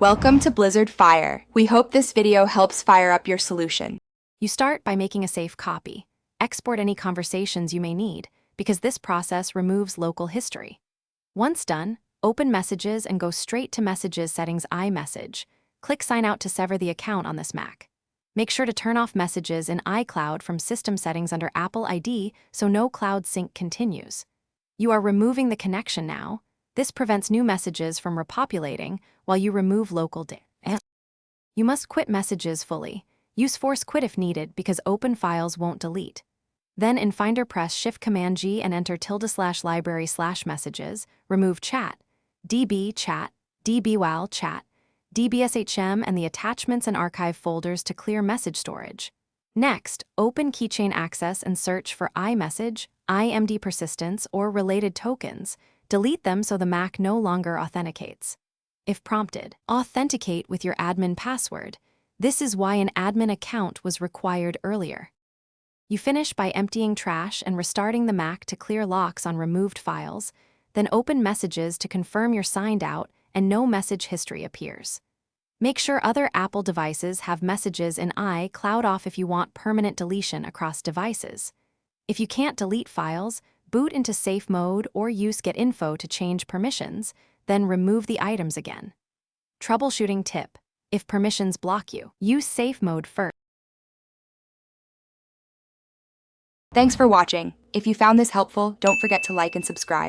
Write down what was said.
Welcome to Blizzard Fire. We hope this video helps fire up your solution. You start by making a safe copy. Export any conversations you may need, because this process removes local history. Once done, open Messages and go straight to Messages settings iMessage. Click Sign Out to sever the account on this Mac. Make sure to turn off Messages in iCloud from System Settings under Apple ID so no cloud sync continues. You are removing the connection now. This prevents new messages from repopulating while you remove local data. You must quit Messages fully. Use Force Quit if needed because open files won't delete. Then in Finder press Shift-Command-G and enter ~library/messages, remove chat, db chat, dbwal chat, dbshm and the attachments and archive folders to clear message storage. Next, open Keychain Access and search for iMessage, IMD persistence, or related tokens. Delete them so the Mac no longer authenticates. If prompted, authenticate with your admin password. This is why an admin account was required earlier. You finish by emptying trash and restarting the Mac to clear locks on removed files, then open Messages to confirm you're signed out and no message history appears. Make sure other Apple devices have Messages in iCloud off if you want permanent deletion across devices. If you can't delete files, boot into safe mode or use Get Info to change permissions, then remove the items again. Troubleshooting tip: if permissions block you, use safe mode first. Thanks for watching. If you found this helpful, don't forget to like and subscribe.